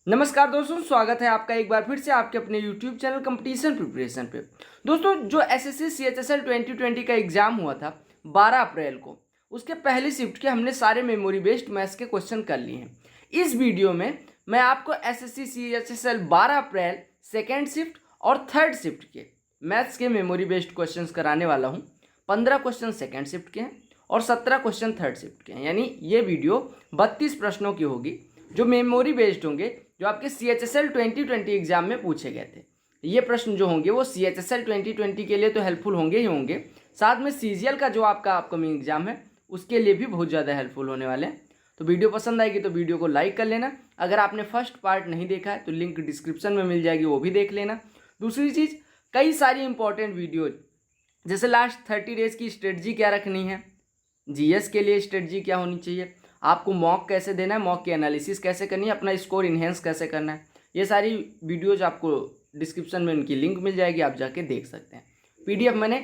नमस्कार दोस्तों, स्वागत है आपका एक बार फिर से आपके अपने YouTube चैनल कंपटीशन प्रिपरेशन पे। दोस्तों, जो एसएससी CHSL 2020 का एग्जाम हुआ था 12 अप्रैल को, उसके पहली शिफ्ट के हमने सारे मेमोरी बेस्ड मैथ्स के क्वेश्चन कर लिए हैं। इस वीडियो में मैं आपको SSC CHSL 12 April second shift और थर्ड शिफ्ट के मैथ्स के मेमोरी बेस्ड क्वेश्चन कराने वाला हूँ। 15 क्वेश्चन सेकेंड शिफ्ट के हैं और 17 क्वेश्चन थर्ड शिफ्ट के हैं। यानी ये वीडियो 32 प्रश्नों की होगी जो मेमोरी बेस्ड होंगे, जो आपके CHSL 2020 एग्जाम में पूछे गए थे। ये प्रश्न जो होंगे वो CHSL 2020 के लिए तो हेल्पफुल होंगे ही होंगे, साथ में CGL का जो आपका अपकमिंग एग्जाम है उसके लिए भी बहुत ज़्यादा हेल्पफुल होने वाले हैं। तो वीडियो पसंद आएगी तो वीडियो को लाइक कर लेना। अगर आपने फर्स्ट पार्ट नहीं देखा है तो लिंक डिस्क्रिप्शन में मिल जाएगी, वो भी देख लेना। दूसरी चीज़, कई सारी इंपॉर्टेंट वीडियोज, जैसे लास्ट 30 डेज की स्ट्रेटजी क्या रखनी है, GS के लिए स्ट्रेटजी क्या होनी चाहिए, आपको मॉक कैसे देना है, मॉक की एनालिसिस कैसे करनी है, अपना स्कोर इन्हेंस कैसे करना है, ये सारी वीडियोज आपको डिस्क्रिप्शन में उनकी लिंक मिल जाएगी, आप जाके देख सकते हैं। PDF मैंने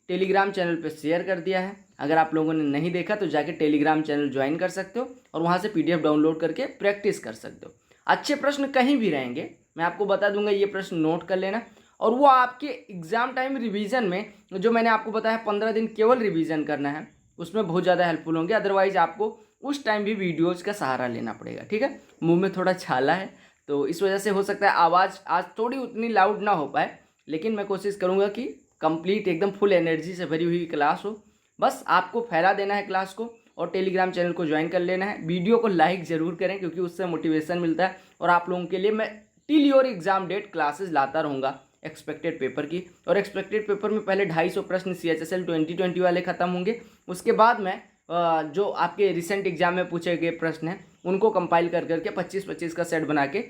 टेलीग्राम चैनल पर शेयर कर दिया है। अगर आप लोगों ने नहीं देखा तो जाके टेलीग्राम चैनल ज्वाइन कर सकते हो और वहाँ से PDF डाउनलोड करके प्रैक्टिस कर सकते हो। अच्छे प्रश्न कहीं भी रहेंगे, मैं आपको बता दूंगा, ये प्रश्न नोट कर लेना। और वो आपके एग्जाम टाइम रिवीजन में, जो मैंने आपको बताया 15 दिन केवल रिवीजन करना है, उसमें बहुत ज़्यादा हेल्पफुल होंगे। अदरवाइज आपको उस टाइम भी वीडियोज़ का सहारा लेना पड़ेगा। ठीक है, मुंह में थोड़ा छाला है तो इस वजह से हो सकता है आवाज़ आज थोड़ी उतनी लाउड ना हो पाए, लेकिन मैं कोशिश करूँगा कि कंप्लीट एकदम फुल एनर्जी से भरी हुई क्लास हो। बस आपको फैला देना है क्लास को और टेलीग्राम चैनल को ज्वाइन कर लेना है। वीडियो को लाइक ज़रूर करें क्योंकि उससे मोटिवेशन मिलता है और आप लोगों के लिए मैं till your exam date classes लाता रहूँगा एक्सपेक्टेड पेपर की। और एक्सपेक्टेड पेपर में पहले 250 प्रश्न CHSL 2020 वाले ख़त्म होंगे, उसके बाद मैं जो आपके रिसेंट एग्जाम में पूछे गए प्रश्न हैं उनको कंपाइल कर करके 25-25 का सेट बना के,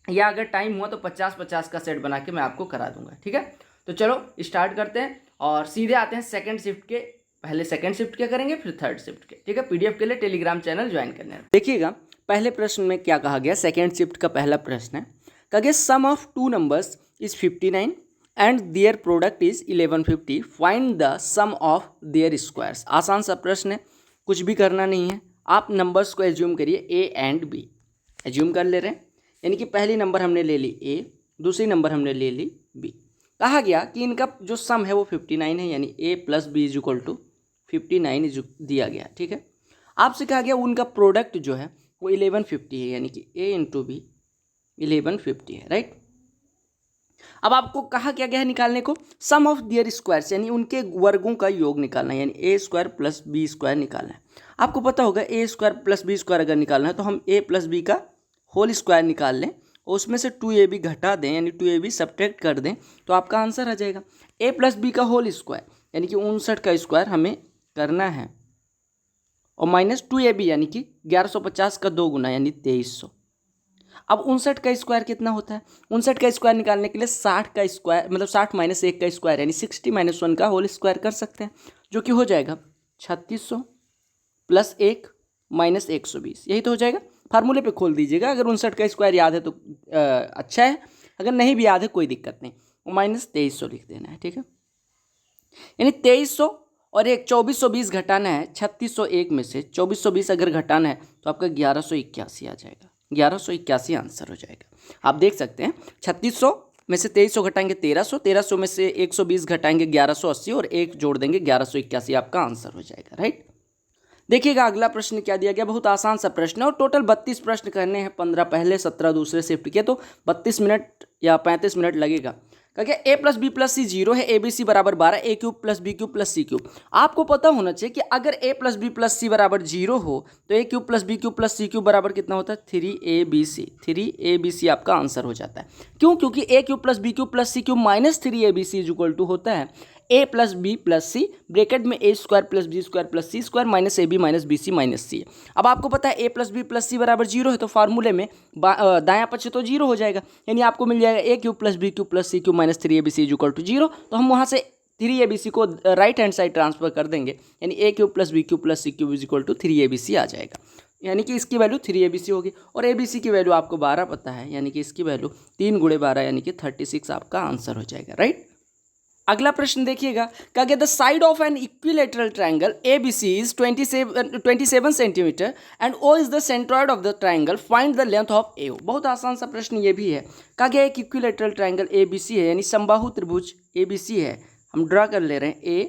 या अगर टाइम हुआ तो 50-50 का सेट बना के मैं आपको करा दूंगा। ठीक है, तो चलो स्टार्ट करते हैं और सीधे आते हैं सेकंड शिफ्ट के। पहले सेकंड शिफ्ट के करेंगे, फिर थर्ड शिफ्ट के। ठीक है, PDF के लिए टेलीग्राम चैनल ज्वाइन करना है। देखिएगा पहले प्रश्न में क्या कहा गया। सेकेंड शिफ्ट का पहला प्रश्न है, कहा गया sum of two numbers is 59 and their product is 1150, find the sum of their squares. आसान सा प्रश्न है, कुछ भी करना नहीं है, आप नंबर्स को एज्यूम करिए A एंड B। एज्यूम कर ले रहे हैं, यानी कि पहली नंबर हमने ले ली A, दूसरी नंबर हमने ले ली B। कहा गया कि इनका जो सम है वो 59 है, यानी A + B = 59 दिया गया। ठीक है, आपसे कहा गया उनका प्रोडक्ट जो है वो 1150 है, यानी कि A × B 1150 है। राइट, अब आपको कहा क्या गया है निकालने को, सम ऑफ दियर स्क्वायर्स, यानी उनके वर्गों का योग निकालना है, यानी A² + B² निकालना है। आपको पता होगा A² + B² अगर निकालना है तो हम A + B का होल स्क्वायर निकाल लें और उसमें से 2AB घटा दें, यानी 2AB सब्ट्रैक्ट कर दें तो आपका आंसर आ जाएगा। A + B का होल स्क्वायर यानी कि 59 का स्क्वायर हमें करना है और माइनस 2AB यानी कि 1150 का 2 गुना यानी 2300। अब 59 का स्क्वायर कितना होता है, 59 का स्क्वायर निकालने के लिए 60 का स्क्वायर मतलब 60 - 1 का स्क्वायर यानी 60 - 1 का होल स्क्वायर कर सकते हैं, जो कि हो जाएगा 3600 + 1 - 120। यही तो हो जाएगा। फार्मूले पे खोल दीजिएगा, अगर 59 का स्क्वायर याद है तो अच्छा है, अगर नहीं भी याद है कोई दिक्कत नहीं, -2300 लिख देना है। ठीक है, यानी 2300 और एक 2420 घटाना है 3601 में से, 2420 अगर घटाना है तो आपका 1181 आ जाएगा। 1181 आंसर हो जाएगा। आप देख सकते हैं 3600 में से 2300 घटाएंगे 1300, 1300 में से 120 घटाएंगे 1180 और 1 जोड़ देंगे 1181, आपका आंसर हो जाएगा। राइट, देखिएगा अगला प्रश्न क्या दिया गया, बहुत आसान सा प्रश्न है और टोटल 32 प्रश्न करने हैं, 15 पहले 17 दूसरे शिफ्ट के, तो 32 मिनट या 35 मिनट लगेगा। क्या A + B + C 0 है, ABC = 12, A³ + B³ + C³। आपको पता होना चाहिए कि अगर A + B + C = 0 हो तो A³ + B³ + C³ बराबर कितना होता है, 3ABC। 3ABC आपका आंसर हो जाता है। क्यों? क्योंकि A³ + B³ + C³ - 3ABC = होता है A + B + C ब्रैकेट में A² + B² + C² - AB - BC - C। अब आपको पता है A + B + C = 0 है तो फार्मूले में दायां पक्ष तो 0 हो जाएगा, यानी आपको मिल जाएगा A³ + B³ + C³ - 3ABC = 0। तो हम वहाँ से 3ABC को राइट हैंड साइड ट्रांसफर कर देंगे, यानी A³ + B³ + C³ = 3ABC आ जाएगा, यानी कि इसकी वैल्यू 3ABC होगी। और ABC की वैल्यू आपको 12 पता है, यानी कि इसकी वैल्यू 3 × 12 यानी कि 36 आपका आंसर हो जाएगा। राइट, अगला प्रश्न देखिएगा, क्या the side of an equilateral triangle ABC is 27 centimetre and O is the centroid of the triangle, find the length of AO। बहुत आसान सा प्रश्न ये भी है। कहा गया एक इक्विलेटरल ट्रायंगल ABC है, यानी समबाहु त्रिभुज ABC है, हम ड्रा कर ले रहे हैं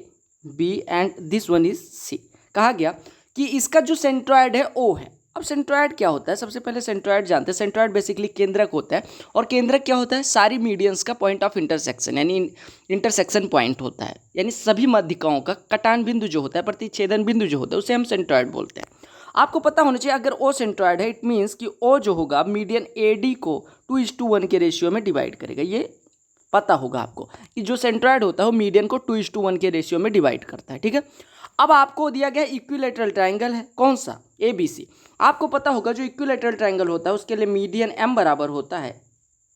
AB and this one is C। कहा गया कि इसका जो सेंट्रॉइड है O है। अब सेंट्रॉइड क्या होता है, सबसे पहले सेंट्रॉइड जानते हैं। सेंट्रॉइड बेसिकली केंद्रक होता है, और केंद्रक क्या होता है, सारी मीडियंस का पॉइंट ऑफ इंटरसेक्शन, यानी इंटरसेक्शन पॉइंट होता है, यानी सभी मध्यिकाओं का कटान बिंदु जो होता है, प्रतिच्छेदन बिंदु जो होता है, उसे हम सेंट्रॉइड बोलते हैं। आपको पता होना चाहिए अगर O सेंट्रॉइड है, इट मीन्स कि O जो होगा मीडियन AD को 2:1 के रेशियो में डिवाइड करेगा। ये पता होगा आपको कि जो सेंट्रॉइड होता है वो मीडियन को 2:1 के रेशियो में डिवाइड करता है, ठीक है। अब आपको दिया गया इक्विलेटरल ट्रायंगल है, कौन सा, ABC। आपको पता होगा जो इक्विलेटरल ट्रायंगल होता है उसके लिए मीडियन M बराबर होता है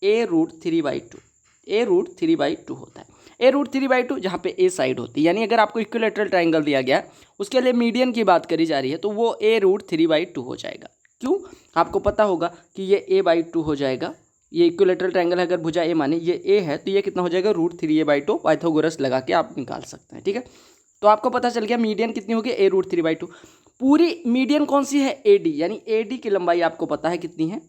A√3/2। A√3/2 होता है। A√3/2 जहाँ पे A साइड होती है, यानी अगर आपको इक्विलेटरल ट्रायंगल दिया गया उसके लिए मीडियन की बात करी जा रही है तो वो A√3/2 हो जाएगा। क्यों, आपको पता होगा कि ये A/2 हो जाएगा। ये इक्विलेटरल ट्रायंगल है, अगर भुजा A माने ये A है तो ये कितना हो जाएगा, √3A/2। पाइथागोरस लगा के आप निकाल सकते हैं, ठीक है। तो आपको पता चल गया मीडियन कितनी होगी, A√3/2। पूरी मीडियन कौन सी है, AD, यानी AD की लंबाई आपको पता है कितनी है,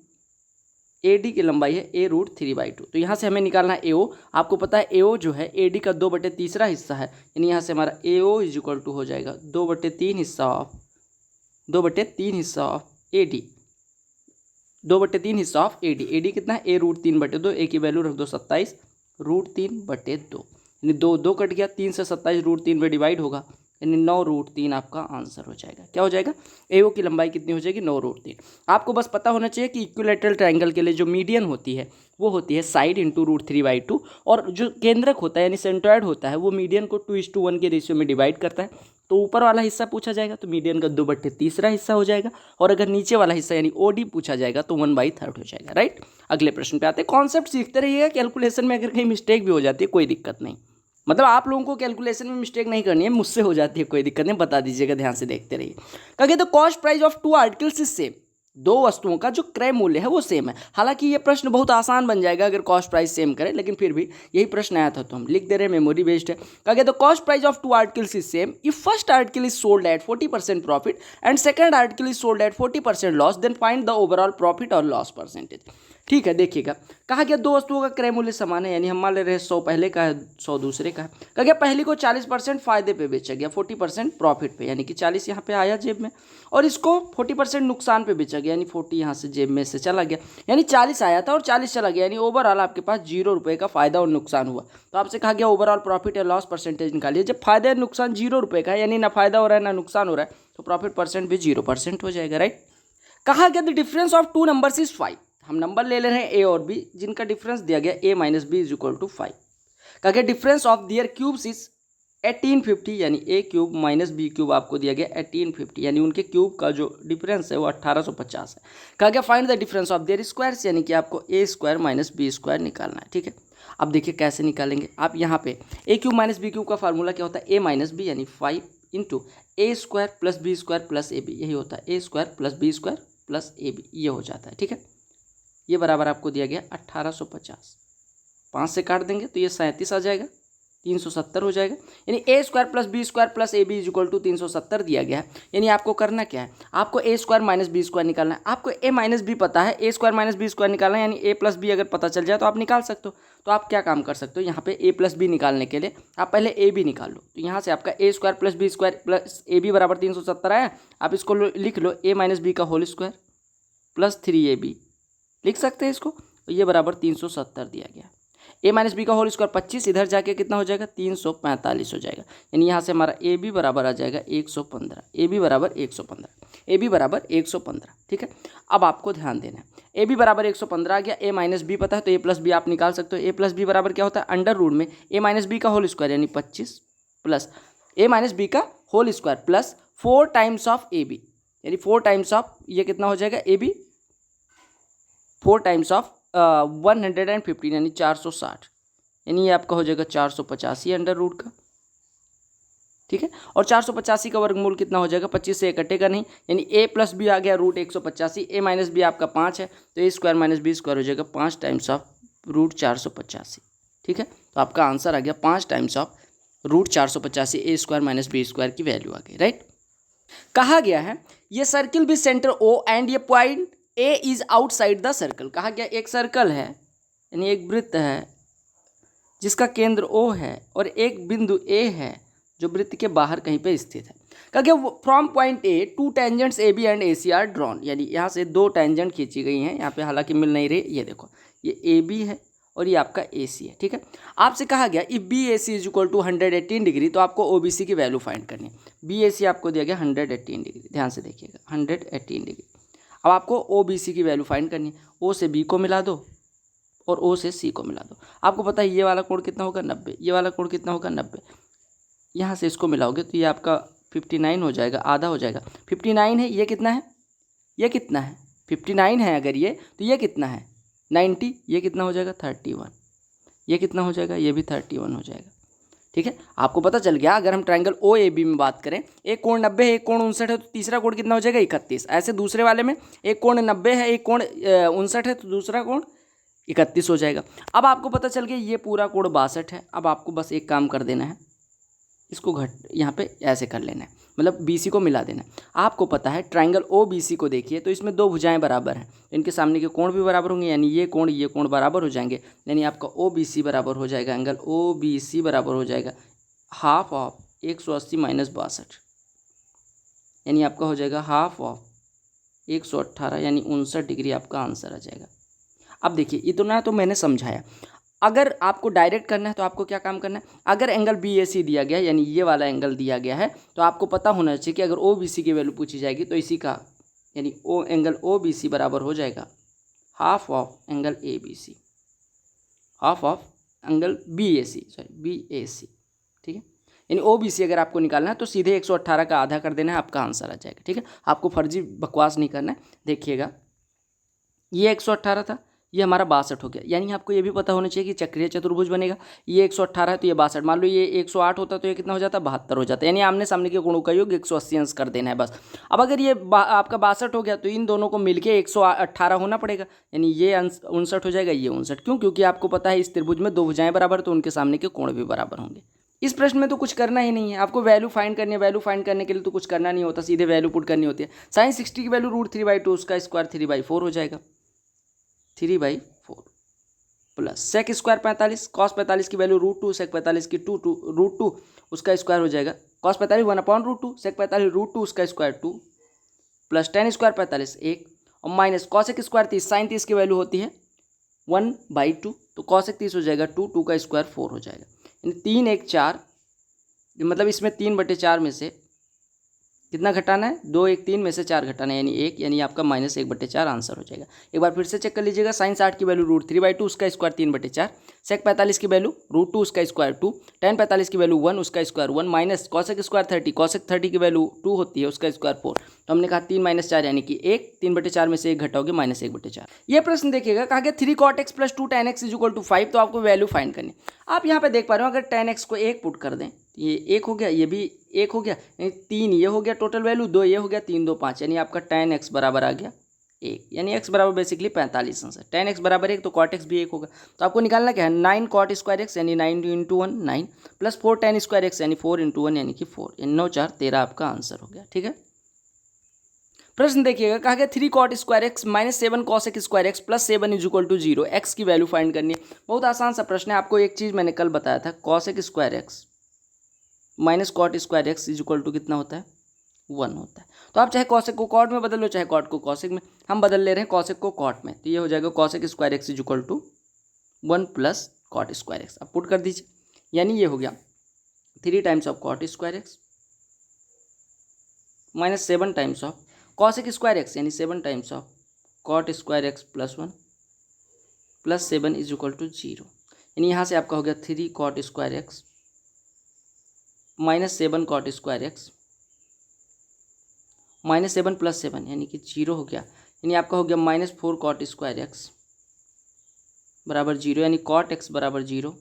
AD की लंबाई है A√3/2। तो यहाँ से हमें निकालना है AO। आपको पता है AO जो है AD का 2/3 हिस्सा है, यानी यहाँ से हमारा AO इज इक्वल टू हो जाएगा 2/3 हिस्सा ऑफ AD, 2/3 हिस्सा ऑफ AD। AD कितना है, A√3/2, A की वैल्यू रख दो 27, √3/2, यानी 2 कट गया, 3 से 27 √3 में डिवाइड होगा, यानी 9√3 आपका आंसर हो जाएगा। क्या हो जाएगा, AO की लंबाई कितनी हो जाएगी, 9√3। आपको बस पता होना चाहिए कि इक्विलेटरल ट्रायंगल के लिए जो मीडियन होती है वो होती है साइड इंटू √3/2, और जो केंद्रक होता है यानी सेंट्रॉइड होता है वो मीडियन को 2:1 के रेशियो में डिवाइड करता है। तो ऊपर वाला हिस्सा पूछा जाएगा तो मीडियन का 2/3 हिस्सा हो जाएगा, और अगर नीचे वाला हिस्सा यानी OD पूछा जाएगा तो 1/3 हो जाएगा, राइट। अगले प्रश्न पे आते हैं। कॉन्सेप्ट सीखते रहिएगा, कैलकुलेशन में अगर कहीं मिस्टेक भी हो जाती है कोई दिक्कत नहीं, मतलब आप लोगों को कैलकुलेशन में मिस्टेक नहीं करनी है, मुझसे हो जाती है कोई दिक्कत नहीं, बता दीजिएगा, ध्यान से देखते रहिए। कहिए तो cost price of 2 articles is same, 2 वस्तुओं का जो क्रय मूल्य है वो सेम है। हालांकि ये प्रश्न बहुत आसान बन जाएगा अगर कॉस्ट प्राइस सेम करें, लेकिन फिर भी यही प्रश्न आया था तो हम लिख दे रहे हैं, मेमोरी बेस्ड है। कहिए तो cost price of 2 articles is same if first article is sold at 40% profit and second article is sold at 40% loss, then find the overall profit or loss percentage. ठीक है, देखिएगा, कहा गया 2 वस्तुओं का क्रय मूल्य समान है, यानी हम मान ले रहे हैं 100 पहले का है, 100 दूसरे का है। कहा गया पहली को 40% फायदे पे बेचा गया, 40% प्रॉफिट पे, यानी कि 40 यहाँ पे आया जेब में, और इसको 40% नुकसान पे बेचा गया, यानी 40 यहाँ से जेब में से चला गया, यानी 40 आया था और 40 चला गया, यानी ओवरऑल आपके पास 0 रुपये का फायदा और नुकसान हुआ। तो आपसे कहा गया ओवरऑल प्रॉफिट या लॉस परसेंटेज निकालिए। जब फायदा या नुकसान 0 रुपये का है, यानी ना फायदा हो रहा है ना नुकसान हो रहा है, तो प्रॉफिट परसेंट भी 0% हो जाएगा, राइट। कहा गया the difference of 2 numbers is 5। हम नंबर ले रहे हैं A और B, जिनका डिफरेंस दिया गया A - B is equal to 5। कहा गया difference of their cubes is 1850, यानी A³ - B³ आपको दिया गया 1850, यानी उनके क्यूब का जो डिफरेंस है वो 1850 है। कहा गया find the difference of their squares, यानी कि आपको A² - B² निकालना है, ठीक है। अब देखिए कैसे निकालेंगे। आप यहाँ पे A³ - B³ का फार्मूला क्या होता है, A - B यानी 5 इंटू A² + B² + AB, यही होता है A² + B² + AB, ये हो जाता है, ठीक है। ये बराबर आपको दिया गया 1850, 5 से काट देंगे तो ये 37 आ जाएगा, 370 हो जाएगा, यानी A² + B² + AB is equal to 370 दिया गया है। यानी आपको करना क्या है, आपको A² - B² निकालना है। आपको A - B पता है, A² - B² निकालना है, यानी A + B अगर पता चल जाए तो आप निकाल सकते हो। तो आप क्या काम कर सकते हो, यहाँ पे A + B निकालने के लिए आप पहले AB निकाल लो। तो यहाँ से आपका A² + B² + AB बराबर 370 आया। आप इसको लिख लो A - B का होल स्क्वायर + 3AB, लिख सकते हैं इसको, तो ये बराबर 370 दिया गया। A - B का होल स्क्वायर 25, इधर जाके कितना हो जाएगा, 345 हो जाएगा, यानी यहाँ से हमारा AB बराबर आ जाएगा 115, AB बराबर 115, AB बराबर 115, ठीक है। अब आपको ध्यान देना है, AB बराबर 115 आ गया, A - B पता है तो A + B आप निकाल सकते हो। A + B बराबर क्या होता है, अंडर रूट में A - B का होल स्क्वायर यानी 25 प्लस A - B का whole square plus 4 times of AB, यानी 4 टाइम्स ऑफ ये कितना हो जाएगा AB, 4 टाइम्स ऑफ 115 यानी 460, यानी ये आपका हो जाएगा 485 अंडर रूट का, ठीक है। और 485 का वर्गमूल कितना हो जाएगा, 25 से कटेगा नहीं, यानी A + B आ गया √185, A - B आपका 5 है तो A² - B² हो जाएगा 5 टाइम्स ऑफ √485, ठीक है। तो आपका आंसर आ गया 5 times of √485 A square minus B square की वैल्यू आ गई, राइट। कहा गया है ये सर्किल भी सेंटर ओ एंड ये point A is outside the circle. कहा गया एक सर्कल है यानी एक वृत्त है जिसका केंद्र ओ है और एक बिंदु ए है जो वृत्त के बाहर कहीं पे स्थित है। कहा गया from point A 2 tangents A B and A C are drawn, यानी यहाँ से 2 टेंजेंट खींची गई हैं, यहाँ पे हालांकि मिल नहीं रही, ये देखो ये ए बी है और ये आपका ए सी है, ठीक है। आपसे कहा गया if B A C is equal to 118 degree, तो आपको ओ बी सी की वैल्यू फाइंड करनी है। बी ए सी आपको दिया गया 118 डिग्री, ध्यान से देखिएगा 118 डिग्री। अब आपको ओ बी सी की वैल्यू फाइंड करनी है। ओ से बी को मिला दो और ओ से सी को मिला दो। आपको पता है ये वाला कोण कितना होगा 90, ये वाला कोण कितना होगा 90। यहाँ से इसको मिलाओगे तो ये आपका 59 हो जाएगा, आधा हो जाएगा। 59 है, ये कितना है, ये कितना है 59 है अगर ये, तो ये कितना है 90, ये कितना हो जाएगा 31, ये कितना हो जाएगा, ये भी 31 हो जाएगा, ठीक है। आपको पता चल गया अगर हम ट्रायंगल ओ ए बी में बात करें, एक कोण 90 है, एक कोण 59 है, तो तीसरा कोण कितना हो जाएगा 31। ऐसे दूसरे वाले में एक कोण 90 है, एक कोण 59 है, तो दूसरा कोण 31 हो जाएगा। अब आपको पता चल गया ये पूरा कोण 62 है। अब आपको बस एक काम कर देना है, इसको यहाँ पे ऐसे कर लेना है, मतलब बी सी को मिला देना है। आपको पता है ट्रायंगल ओ बी सी को देखिए तो इसमें 2 भुजाएं बराबर हैं, इनके सामने के कोण भी बराबर होंगे, यानी ये कोण बराबर हो जाएंगे, यानी आपका ओ बी सी बराबर हो जाएगा, एंगल ओ बी सी बराबर हो जाएगा हाफ ऑफ 180 माइनस 62, यानी आपका हो जाएगा हाफ ऑफ 118 यानी 59 डिग्री आपका आंसर आ जाएगा। अब देखिए इतना तो मैंने समझाया। अगर आपको डायरेक्ट करना है तो आपको क्या काम करना है, अगर एंगल बी ए सी दिया गया है यानी ये वाला एंगल दिया गया है, तो आपको पता होना चाहिए कि अगर ओ बी सी की वैल्यू पूछी जाएगी तो इसी का यानी एंगल ओ बी सी बराबर हो जाएगा half of angle A B C, half of angle B A C, ठीक है। यानी ओ बी सी अगर आपको निकालना है तो सीधे 118 का आधा कर देना है, आपका आंसर आ जाएगा, ठीक है। आपको फर्जी बकवास नहीं करना है। देखिएगा ये 118 था, ये हमारा 62 हो गया, यानी आपको ये भी पता होना चाहिए कि चक्रीय चतुर्भुज बनेगा। ये 118 है तो ये 62, मान लो ये 108 होता तो ये कितना हो जाता 72 हो जाता, यानी आमने सामने के कोणों का योग 180 अंश कर देना है बस। अब अगर ये आपका 62 हो गया तो इन दोनों को मिलके 118 होना पड़ेगा, यानी ये 59 हो जाएगा, ये 59। क्यों? क्योंकि आपको पता है इस त्रिभुज में 2 भुजाएं बराबर, तो उनके सामने के कोण भी बराबर होंगे। इस प्रश्न में तो कुछ करना ही नहीं है, आपको वैल्यू फाइंड करनी है। वैल्यू फाइंड करने के लिए तो कुछ करना नहीं होता, सीधे वैल्यू पुट करनी होती है। sin 60 की वैल्यू √3/2, उसका स्क्वायर 3/4 हो जाएगा, 3/4 प्लस सेक स्क्वायर 45, कॉस 45 की वैल्यू √2, सेक 45 की √2 उसका स्क्वायर हो जाएगा, कॉस 45 1/√2, सेक 45 √2 उसका स्क्वायर 2, प्लस टेन स्क्वायर 45 1, और माइनस कॉसेक स्क्वायर 30, साइन 30 की वैल्यू होती है 1/2, तो कॉसेक 30 हो जाएगा 2 का स्क्वायर 4 हो जाएगा, यानी 3 1 4, मतलब इसमें 3/4 में से कितना घटाना है, 2 1 3 में से 4 घटाना है, यानी 1, यानी आपका -1/4 आंसर हो जाएगा। एक बार फिर से चेक कर लीजिएगा, साइन 60 की वैल्यू √3/2 उसका स्क्वायर 3/4, सेक 45 की वैल्यू √2 उसका स्क्वायर 2, टेन 45 की वैल्यू 1 उसका square 1, minus cosec square 30, cosec 30 की वैल्यू 2 होती है उसका स्क्वायर 4, तो हमने कहा 3 - 4 यानी कि 1, 3/4 में से 1 घटाओगे -1/4। ये प्रश्न देखिएगा, कहा गया 3 cot x + 2 tan x = 5, तो आपको वैल्यू फाइंड करनी। आप यहाँ पे देख पा रहे हो, अगर tan x को 1 पुट कर दें तो ये 1 हो गया, ये भी 1 हो गया, यानी 3 ये हो गया टोटल वैल्यू, 2 ये हो गया, 3 2 5, यानी आपका tan x बराबर आ गया 1, यानी x बराबर बेसिकली 45 आंसर। tan x बराबर 1 तो cot x भी 1 होगा, तो आपको निकालना क्या है 9 cot स्क्वायर x यानी 9 × 1 9, प्लस 4 tan स्क्वायर x यानी 4 × 1 यानी कि 4, यानी 9 4 13 आपका आंसर हो गया, ठीक है। प्रश्न देखिएगा, कहा गया 3 cot square x - 7 cosec square x + 7 = 0, x की वैल्यू फाइंड करनी है। बहुत आसान सा प्रश्न है। आपको एक चीज़ मैंने कल बताया था, cosec square x - cot square x = कितना होता है 1 होता है। तो आप चाहे cosec को cot में बदल लो, चाहे cot को cosec में, हम बदल ले रहे हैं cosec को cot में, तो ये हो जाएगा cosec square x = 1 + cot square x। अब पुट कर दीजिए, यानी ये हो गया 3 times of cot square x - 7 times of cosec square x यानी 7 times of cot square x + 1 plus 7 = 0, यानी यहाँ से आपका हो गया 3 cot square x - 7 cot square x -7 + 7 यानी कि 0 हो गया, यानी आपका हो गया -4 cot स्क्वायर x बराबर 0, यानी cot x बराबर 0,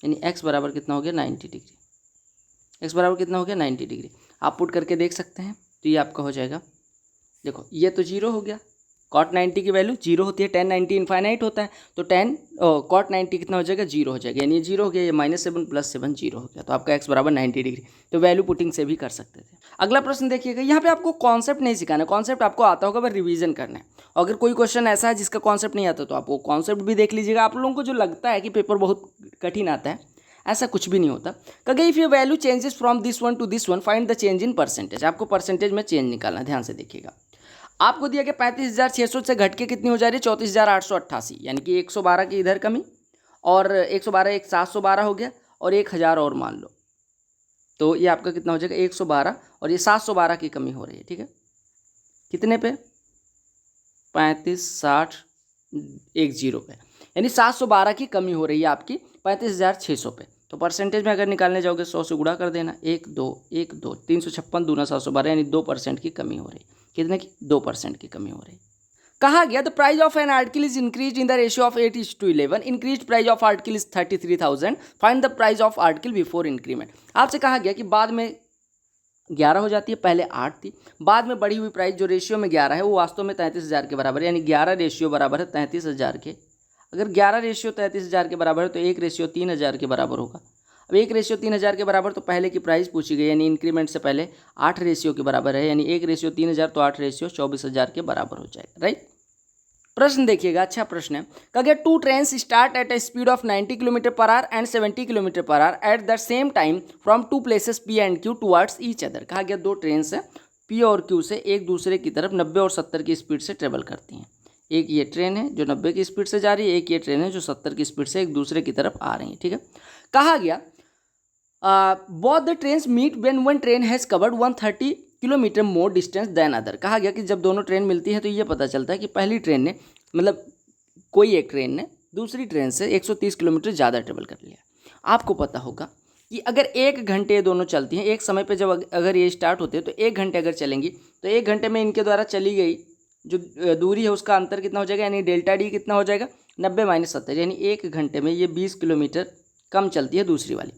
यानी x बराबर कितना हो गया 90 डिग्री, x बराबर कितना हो गया 90 डिग्री। आप पुट करके देख सकते हैं, तो ये आपका हो जाएगा, देखो ये तो 0 हो गया, कॉट 90 की वैल्यू 0 होती है, tan 90 इनफाइनाइट होता है, तो कॉट 90 कितना हो जाएगा, 0 हो जाएगा, यानी ये 0 हो गया, ये -7 + 7 0 हो गया, तो आपका x बराबर 90 डिग्री। तो वैल्यू पुटिंग से भी कर सकते थे। अगला प्रश्न देखिएगा, यहाँ पे आपको कॉन्सेप्ट नहीं सिखाना है, कॉन्सेप्ट आपको आता होगा बस रिवीजन करना है। अगर कोई क्वेश्चन ऐसा है जिसका कॉन्सेप्ट नहीं आता तो आप वो कॉन्सेप्ट भी देख लीजिएगा। आप लोगों को जो लगता है कि पेपर बहुत कठिन आता है, ऐसा कुछ भी नहीं होता। कहा इफ ये value changes from this one two this one find the change in percentage. आपको परसेंटेज में चेंज निकालना है, ध्यान से देखिएगा। आपको दिया गया 35,600 से घट के कितनी हो जा रही है, 34,888, यानी कि 112 की इधर कमी, और 112 एक 712 हो गया, और 1000 और मान लो, तो ये आपका कितना हो जाएगा 112, और ये 712 की कमी हो रही है। ठीक है, कितने पे, 35, 60, 10 पे, यानी 712 की कमी हो रही है आपकी 35,600 पे। तो परसेंटेज में अगर निकालने जाओगे 100 से गुणा कर देना, 1 2 1 2 356 दूना 712, यानी 2% की कमी हो रही। कितने की, 2% की कमी हो रही। कहा गया the price of an article is increase in the ratio of 8:11, increase price of article is 33,000, find the price of article before increment. आपसे कहा गया कि बाद में 11 हो जाती है, पहले 8 थी, बाद में बढ़ी हुई प्राइस जो रेशियो में 11 है वो वास्तव में 33,000 के बराबर है, यानी 11 रेशियो बराबर है 33,000 के। अगर 11 रेशियो 33,000 के बराबर है तो 1 रेशियो 3,000 के बराबर होगा। अब 1 रेशियो 3,000 के बराबर, तो पहले की प्राइस पूछी गई, यानी इंक्रीमेंट से पहले 8 रेशियो के बराबर है, यानी 1 रेशियो 3,000, तो 8 रेशियो 24,000 के बराबर हो जाएगा। राइट, प्रश्न देखिएगा, अच्छा प्रश्न है। कहा गया 2 trains start at A speed of 90 km/h and 70 km/h at the same time from 2 places P and Q towards each other. कहा गया 2 ट्रेन्स हैं P और Q से एक दूसरे की तरफ 90 और 70 की स्पीड से ट्रेवल करती हैं। एक ये ट्रेन है जो 90 की स्पीड से जा रही है, एक ये ट्रेन है जो 70 की स्पीड से एक दूसरे की तरफ आ रही है। ठीक है, कहा गया both the trains meet when one train has covered 130 kilometre more distance than other. कहा गया कि जब दोनों ट्रेन मिलती है तो ये पता चलता है कि पहली ट्रेन ने, मतलब कोई एक ट्रेन ने दूसरी ट्रेन से 130 किलोमीटर ज़्यादा ट्रेवल कर लिया। आपको पता होगा कि अगर 1 घंटे दोनों चलती हैं, एक समय पे जब अगर ये स्टार्ट होते हैं तो 1 घंटे अगर चलेंगी तो 1 घंटे में इनके द्वारा चली गई जो दूरी है उसका अंतर कितना हो जाएगा, यानी डेल्टा डी कितना हो जाएगा, 90 - 70, यानी 1 घंटे में ये 20 किलोमीटर कम चलती है दूसरी वाली।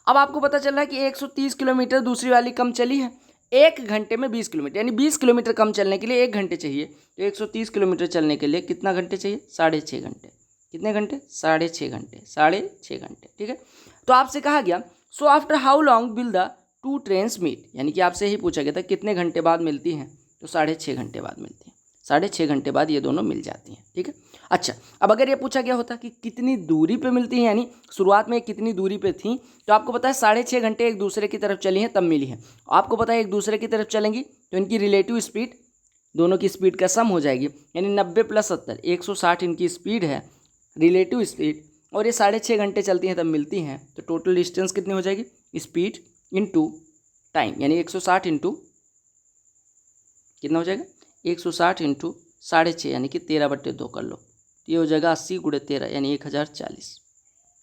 अब आपको पता चल रहा है कि 130 किलोमीटर दूसरी वाली कम चली है, 1 घंटे में 20 किलोमीटर, यानी 20 किलोमीटर कम चलने के लिए 1 घंटे चाहिए, तो 130 किलोमीटर चलने के लिए कितना घंटे चाहिए, 6.5 घंटे। कितने घंटे, 6.5 घंटे, 6.5 घंटे। ठीक है, तो आपसे कहा गया so after how long will the 2 trains meet, यानी कि आपसे ही पूछा गया था कितने घंटे बाद मिलती हैं, तो 6.5 घंटे बाद मिलती हैं, 6.5 घंटे बाद ये दोनों मिल जाती हैं। ठीक है, अच्छा, अब अगर ये पूछा गया होता कि कितनी दूरी पे मिलती हैं, यानी शुरुआत में कितनी दूरी पे थी, तो आपको पता है 6.5 घंटे एक दूसरे की तरफ चली हैं तब मिली है। आपको पता है एक दूसरे की तरफ चलेंगी तो इनकी रिलेटिव स्पीड, दोनों की स्पीड का सम हो जाएगी, यानी 90 + 70 160 इनकी स्पीड है, रिलेटिव स्पीड, और ये 6.5 घंटे चलती हैं तब मिलती हैं, तो टोटल डिस्टेंस कितनी हो जाएगी, स्पीड इंटू टाइम, यानी 160 इंटू कितना हो जाएगा, 160 इंटू 6.5, यानी कि 13/2 कर लो, ये हो जाएगा 80 × 13, यानी 1040।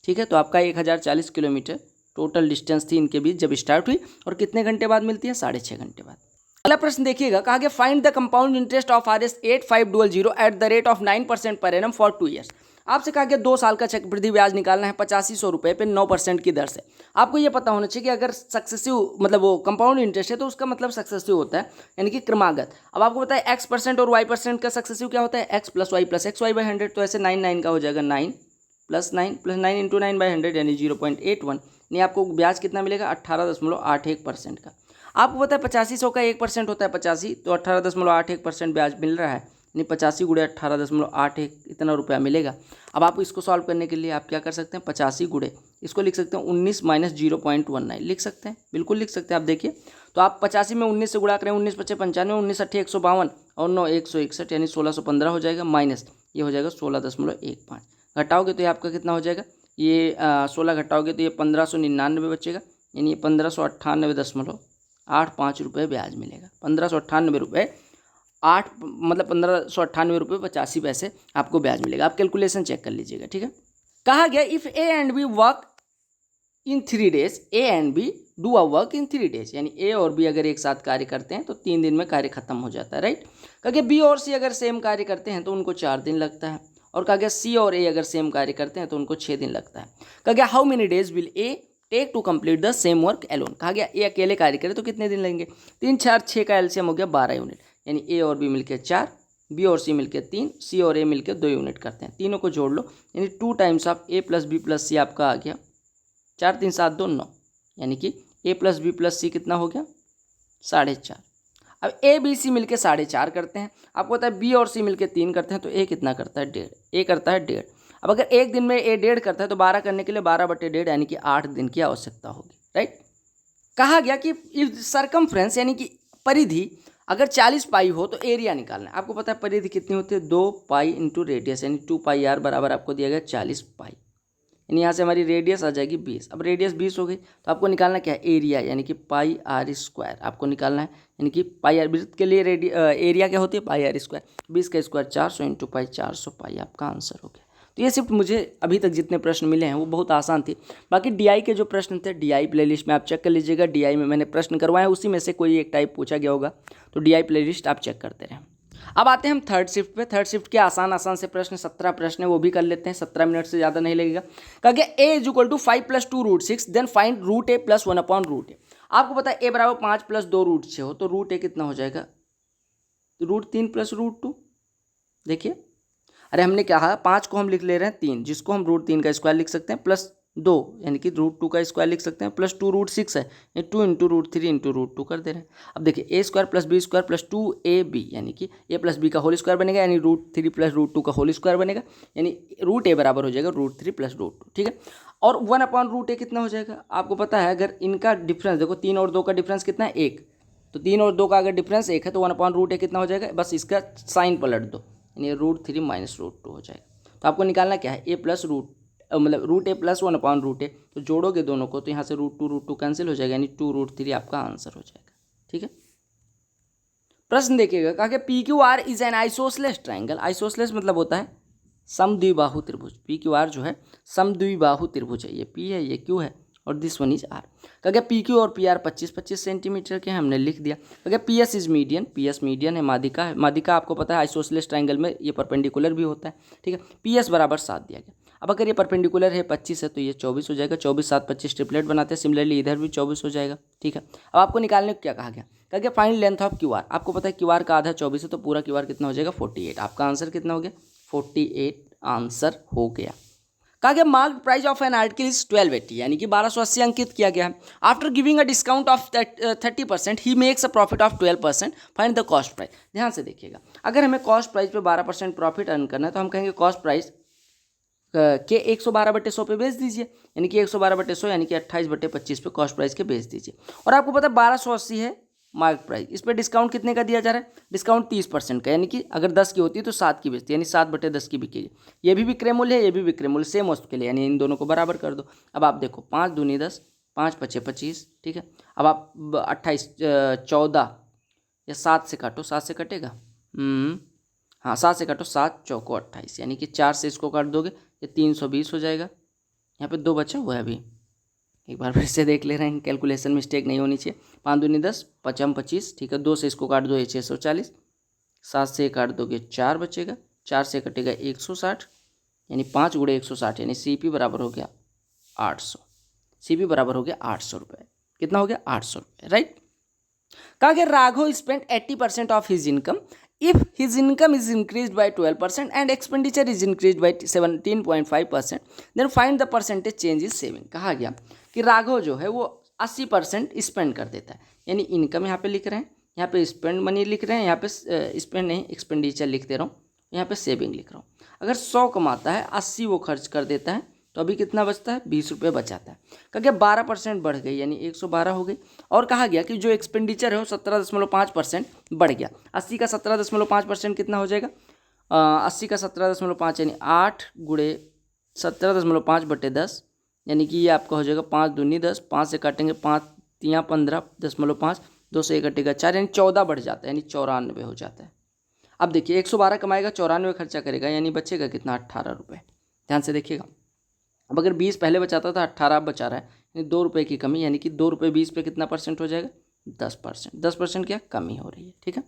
ठीक है, तो आपका 1040 किलोमीटर टोटल डिस्टेंस थी इनके बीच जब स्टार्ट हुई, और कितने घंटे बाद मिलती है, 6.5 घंटे बाद। अगला प्रश्न देखिएगा, कहा गया find the compound interest of RS 8500 at the rate of 9% per annum for 2 years. आपसे कहा गया 2 साल का चक्रवृद्धि ब्याज निकालना है 8500 रुपये पे 9% की दर से। आपको ये पता होना चाहिए कि अगर सक्सेसिव मतलब वो कंपाउंड इंटरेस्ट है तो उसका मतलब सक्सेसिव होता है, यानी कि क्रमागत। अब आपको पता है x% और y% का सक्सेसिव क्या होता है, x + y + xy/100, तो ऐसे 9 का हो जाएगा, 9 + 9 + 9 × 9/100, यानी 0.81, यानी आपको ब्याज कितना मिलेगा, 18.81% का। आपको पता है 8500 का 1% होता है 85, तो 18.81% ब्याज मिल रहा है, यानी 85 × 18.81 इतना रुपया मिलेगा। अब आप इसको सॉल्व करने के लिए आप क्या कर सकते हैं, 85 × इसको लिख सकते हैं 19 - 0.19 लिख सकते हैं, बिल्कुल लिख सकते हैं। आप देखिए, तो आप 85 में 19 से गुणा करें, 19 × 5 = 95, 19 × 8 = 152, और 9 × 161, यानी 1615 हो जाएगा, माइनस ये हो जाएगा 16.15। घटाओगे तो ये आपका कितना हो जाएगा, ये 16 घटाओगे तो ये 1599 बचेगा, यानी ये 1598.85 रुपये ब्याज मिलेगा। 1598 रुपये 8 मतलब 1598 रुपये 85 पैसे आपको ब्याज मिलेगा। आप कैलकुलेशन चेक कर लीजिएगा। ठीक है, कहा गया if A and B work in 3 days, A and B do a work in 3 days, यानी A और B अगर एक साथ कार्य करते हैं तो 3 दिन में कार्य खत्म हो जाता है। राइट, कहा गया B और C अगर सेम कार्य करते हैं तो उनको 4 दिन लगता है, और कहा गया C और A अगर सेम कार्य करते हैं तो उनको 6 दिन लगता है। कहा गया how many days will A take to complete the same work alone. कहा गया ए अकेले कार्य करे तो कितने दिन लगेंगे, 3 4 6 का एलसीएम हो गया 12 यूनिट, यानी ए और बी मिलकर 4, बी और सी मिलकर 3, सी और ए मिलकर 2 यूनिट करते हैं। तीनों को जोड़ लो, यानी 2 times of A plus B plus C आपका आ गया 4 3 7 2 9, यानी कि ए प्लस बी प्लस सी कितना हो गया 4.5। अब ए बी सी मिलकर 4.5 करते हैं, आपको पता है बी और सी मिलकर 3 करते हैं, तो ए कितना करता है 1.5, ए करता है 1.5। अब अगर एक दिन में ए 1.5 करता है तो 12 करने के लिए 12/1.5 यानी कि 8 दिन की आवश्यकता होगी, राइट। कहा गया कि सरकमफ्रेंस यानी कि परिधि अगर 40 पाई हो तो एरिया निकालना है। आपको पता है परिधि कितनी होती है 2 पाई इंटू रेडियस, यानी 2 पाई आर बराबर आपको दिया गया 40 पाई, यानी यहाँ से हमारी रेडियस आ जाएगी 20। अब रेडियस 20 हो गई तो आपको निकालना क्या है एरिया, यानी कि पाई आर स्क्वायर आपको निकालना है, यानी कि पाई आर वृत्त के लिए एरिया क्या होती है पाई आर स्क्वायर। 20 का स्क्वायर 400 इंटू पाई 400 पाई आपका आंसर हो गया। तो ये सिर्फ मुझे अभी तक जितने प्रश्न मिले हैं वो बहुत आसान थे। बाकी डीआई के जो प्रश्न थे डीआई प्लेलिस्ट में आप चेक कर लीजिएगा, डीआई में मैंने प्रश्न करवाए उसी में से कोई एक टाइप पूछा गया होगा, तो डीआई प्लेलिस्ट आप चेक करते रहें। अब आते हैं हम थर्ड शिफ्ट पे। थर्ड शिफ्ट के आसान से प्रश्न 17 प्रश्न है वो भी कर लेते हैं, 17 मिनट से ज़्यादा नहीं लगेगा। कहा गया A is equal to 5 + 2 √6 then find root A plus 1/√a। आपको पता है ए बराबर 5 + 2 √6 हो तो रूट ए कितना हो जाएगा √3 + √2। देखिए अरे हमने कहा 5 को हम लिख ले रहे हैं 3, जिसको हम √3 का स्क्वायर लिख सकते हैं प्लस 2 यानी कि √2 का स्क्वायर लिख सकते हैं प्लस 2 √6 है, ये 2 इंटू √3 इंटू √2 कर दे रहे हैं। अब देखिए A square plus B square plus 2ab यानी कि ए प्लस बी का होल स्क्वायर बनेगा, यानी √3 + √2 का होल स्क्वायर बनेगा, यानी रूट ए बराबर हो जाएगा √3 + √2, ठीक है। और 1/√a कितना हो जाएगा आपको पता है, अगर इनका डिफरेंस देखो 3 और 2 का डिफरेंस कितना है 1, तो 3 और 2 का अगर डिफरेंस 1 है तो 1/√a कितना हो जाएगा, बस इसका साइन पलट दो, यानी √3 - √2 हो जाएगा। तो आपको निकालना क्या है ए plus root A plus 1/√a, तो जोड़ोगे दोनों को तो यहाँ से √2 कैंसिल हो जाएगा, यानी 2√3 आपका आंसर हो जाएगा, ठीक है। प्रश्न देखिएगा, कहा कि P Q R is an isosceles triangle. Isosceles मतलब होता है समद्विबाहु त्रिभुज। पी क्यू आर जो है समद्विबाहु त्रिभुज है, ये पी है ये क्यू है और दिस वन इज आर। कहा गया पी क्यू और पी आर 25-25 सेंटीमीटर के हमने लिख दिया। कहा गया P S is median, P S median है, माध्यिका है। माध्यिका आपको पता है आइसोसेलेस ट्राइंगल में ये परपेंडिकुलर भी होता है, ठीक है। पी एस बराबर 7 दिया गया। अब अगर ये परपेंडिकुलर है 25 है तो ये 24 हो जाएगा, 24 7 25 ट्रिपलेट बनाते हैं, सिमिलरली इधर भी 24 हो जाएगा, ठीक है। अब आपको निकालने को क्या कहा गया, कहा गया find length of Q R. आपको पता है क्यू आर का आधा 24 है तो पूरा क्यू आर कितना हो जाएगा 48। आपका आंसर कितना हो गया 48 आंसर हो गया। कहा गया mark price of an article is 1280 यानी कि 1280 अंकित किया गया है। After giving a discount of 30% he makes a profit of 12%, find the cost price. ध्यान से देखिएगा, अगर हमें कॉस्ट प्राइस पे 12% प्रॉफिट अर्न करना है तो हम कहेंगे कॉस्ट प्राइस के 112/100 पे बेच दीजिए, यानी कि 112/100 यानी कि 28/25 पे कॉस्ट प्राइस के बेच दीजिए। और आपको पता है 1280 है मार्क प्राइस, इस पर डिस्काउंट कितने का दिया जा रहा है, डिस्काउंट 30% का, यानी कि अगर 10 की होती है तो 7 की बेचती है, यानी 7/10 की बिकेगी। ये भी विक्रय मूल्य है, ये भी विक्रय मूल्य सेम वस्तु के लिए, यानी इन दोनों को बराबर कर दो। अब आप देखो 5 दूनी 10, 5 पचे 25, ठीक है। अब आप 28 14 या 7 से काटो, 7 से कटेगा हाँ 7 से काटो, 7 चौको 28, यानी कि 4 से इसको काट दोगे ये 320 हो जाएगा। यहाँ पे 2 बचा हुआ है अभी, एक बार फिर से देख ले रहे हैं, कैलकुलेशन मिस्टेक नहीं होनी चाहिए। 5 दूनी 10, 5 25, ठीक है। 2 से इसको काट दो ये 640, 7 से काट दोगे 4 बचेगा, 4 से कटेगा 160, यानी 5 × 160 यानी CP बराबर हो गया 800। CP बराबर हो गया 800 रुपये। कितना हो गया 800 रुपये, राइट। कहा गया Raghav spend 80% of his income if his income is increased by 12% and expenditure is increased by 17.5%, then find the percentage change is saving। कहा गया कि राघव जो है वो 80% स्पेंड कर देता है, यानी इनकम यहाँ पे लिख रहे हैं, यहाँ पे स्पेंड मनी लिख रहे हैं, यहाँ पे स्पेंड नहीं एक्सपेंडिचर लिख दे रहा हूँ, यहाँ पे सेविंग लिख रहा हूँ। अगर 100 कमाता है 80 वो खर्च कर देता है तो अभी कितना बचता है 20 रुपये बचाता है। कहा गया 12% बढ़ गई, यानी 112 हो गई। और कहा गया कि जो एक्सपेंडिचर है वो 17.5% बढ़ गया। 80 का 17.5% कितना हो जाएगा 80 का 17.5 यानी 8 × 17.5/10, यानी कि ये आपका हो जाएगा 5 दूनी 10, 5 से काटेंगे 5 3 15.5, 2 से कटेगा 4, यानी 14 बढ़ जाता है, यानी 94 हो जाता है। अब देखिए 112 कमाएगा 94 खर्चा करेगा, यानी बचेगा कितना 18 रुपये। ध्यान से देखिएगा, अब अगर 20 पहले बचाता था 18 अब बचा रहा है, यानी 2 रुपये की कमी, यानी कि 2 रुपये 20 पे कितना परसेंट हो जाएगा 10%। 10% क्या कमी हो रही है, ठीक है।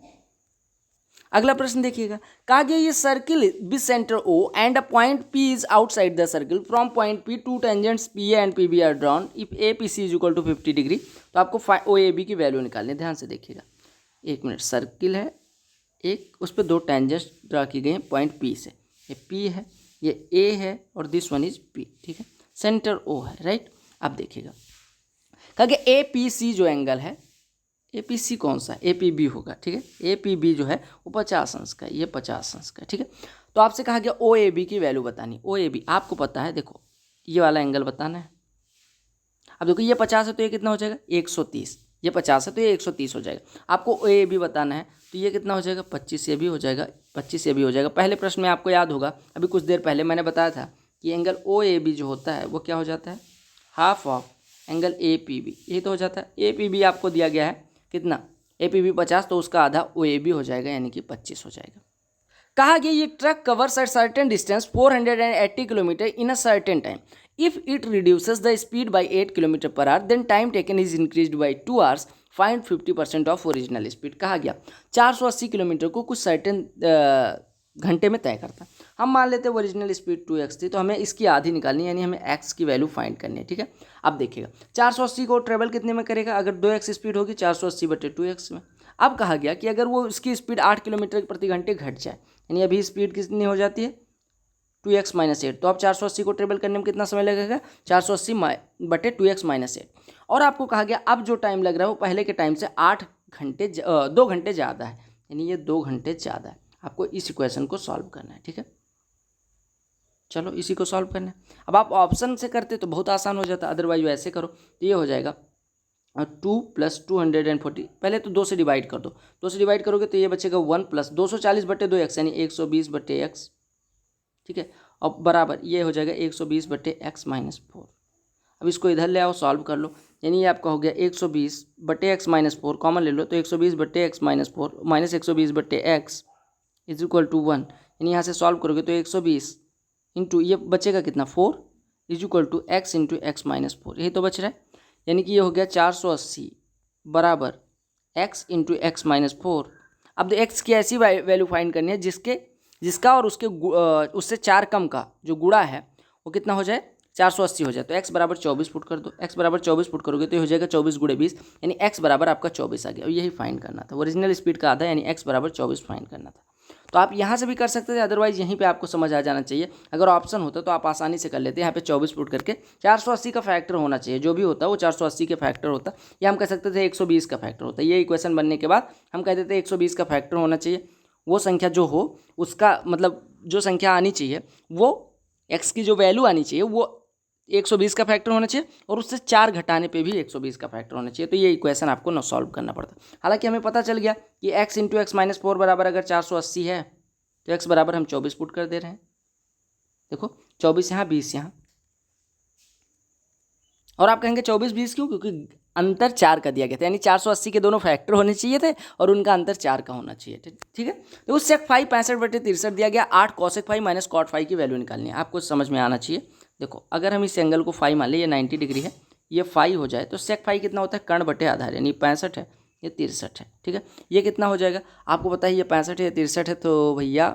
अगला प्रश्न देखिएगा, कहा गया ये circle be centre O and a point P is outside the circle from point P 2 tangents PA and PB are drawn if APC is equal to 50 degree. तो आपको OAB की वैल्यू निकालनी है। ध्यान से देखिएगा, 1 मिनट, सर्किल है एक उस पर दो टेंजेंट्स ड्रा की गई हैं पॉइंट पी से। ये पी है, ये ए है और दिस वन इज पी, ठीक है। सेंटर ओ है, राइट। अब देखिएगा कहा कि ए पी सी जो एंगल है, ए पी सी कौन सा, ए पी बी होगा, ठीक है। ए पी बी जो है वो 50 अंश का है, ये 50 अंश का है, ठीक है। तो आपसे कहा गया ओ ए बी की वैल्यू बतानी। ओ ए बी आपको पता है, देखो ये वाला एंगल बताना है। अब देखो ये 50 है तो ये कितना हो जाएगा 130, ये 50 है तो ये 130 हो जाएगा। आपको ओ ए बी बताना है तो ये कितना हो जाएगा 25, ये भी हो जाएगा 25, ये भी हो जाएगा। पहले प्रश्न में आपको याद होगा, अभी कुछ देर पहले मैंने बताया था कि एंगल ओ ए बी जो होता है वो क्या हो जाता है, half of angle A P B, ये तो हो जाता है। ए पी बी आपको दिया गया है कितना, ए पी बी 50, तो उसका आधा ओ ए बी हो जाएगा, यानी कि 25 हो जाएगा। कहा गया ये truck covers at certain distance 480 kilometre in a certain time. If it reduces the speed by 8 kilometre per hour then time taken is increased by 2 hours, find 50% of original speed. कहा गया 480 किलोमीटर को कुछ certain घंटे में तय करता है। हम मान लेते हैं ओरिजिनल स्पीड 2x थी, तो हमें इसकी आधी निकालनी है, यानी हमें x की वैल्यू फाइंड करनी है, ठीक है। अब देखिएगा 480 को ट्रेवल कितने में करेगा, अगर 2x स्पीड होगी 480/2x में। अब कहा गया कि अगर वो उसकी स्पीड 8 किलोमीटर प्रति घंटे घट जाए, यानी अभी स्पीड कितनी हो जाती है 2x - 8, तो अब 480 को ट्रेवल करने में कितना समय लगेगा 480/2x - 8। और आपको कहा गया अब जो टाइम लग रहा है वो पहले के टाइम से 2 घंटे ज़्यादा है, यानी ये 2 घंटे ज़्यादा है। आपको इस इक्वेशन को सॉल्व करना है, ठीक है। चलो इसी को सॉल्व करना है। अब आप ऑप्शन से करते तो बहुत आसान हो जाता, अदरवाइज वैसे करो तो ये हो जाएगा 2 + 240, पहले तो 2 से डिवाइड कर दो, 2 से डिवाइड करोगे तो ये बचेगा 1 + 240/2x यानी 120/x, ठीक है। और बराबर ये हो जाएगा 120/x - 4। अब इसको इधर ले आओ, सॉल्व कर लो, यानी ये आपका हो गया 120/x - 4, कॉमन ले लो तो 120/x - 4 - 120/x = 1, यानी यहाँ से सॉल्व करोगे तो 120 इंटू ये बचेगा कितना 4 = x × x - 4, यही तो बच रहा है। यानी कि ये हो गया 480 बराबर x × x - 4। अब x की ऐसी वैल्यू फाइंड करनी है जिसका और उससे 4 कम का जो गुणा है वो कितना हो जाए 480 हो जाए। तो x बराबर 24 पुट कर दो, x बराबर 24 पुट करोगे तो ये हो जाएगा 24 × 20, यानी x बराबर आपका 24 आ गया। और यही फाइंड करना था, ओरिजिनल स्पीड का आधा, यानी x बराबर 24 फाइंड करना था। तो आप यहाँ से भी कर सकते थे, अदरवाइज यहीं पे आपको समझ आ जाना चाहिए। अगर ऑप्शन होता तो आप आसानी से कर लेते। यहाँ पे 24 पुट करके 480 का फैक्टर होना चाहिए, जो भी होता है वो 480 के फैक्टर होता, या हम कह सकते थे 120 का फैक्टर होता। ये इक्वेशन बनने के बाद हम कह देते 120 का फैक्टर होना चाहिए। वो संख्या जो हो उसका मतलब जो संख्या आनी चाहिए वो x की जो वैल्यू आनी चाहिए वो 120 का फैक्टर होना चाहिए, और उससे 4 घटाने पे भी 120 का फैक्टर होना चाहिए। तो ये इक्वेशन आपको न सॉल्व करना पड़ता। हालांकि हमें पता चल गया कि x × x - 4 बराबर अगर 480 है तो x बराबर हम 24 पुट कर दे रहे हैं। देखो 24 यहाँ 20 यहाँ, और आप कहेंगे 24 20 क्यों, क्योंकि अंतर 4 का दिया गया था, यानी 480 के दोनों फैक्टर होने चाहिए थे और उनका अंतर 4 का होना चाहिए, ठीक है। तो उस सेक फाई 65/63 दिया गया। 8 cosec फाई - cot फाई की वैल्यू निकालनी है, आपको समझ में आना चाहिए। देखो अगर हम इस एंगल को फाई मान लें, ये 90 डिग्री है, ये फाई हो जाए तो सेक फाई कितना होता है कर्ण/आधार, यानी 65 है, ये 63 है, ठीक है। ये कितना हो जाएगा आपको पता है, ये 65 है, ये 63 है, तो भैया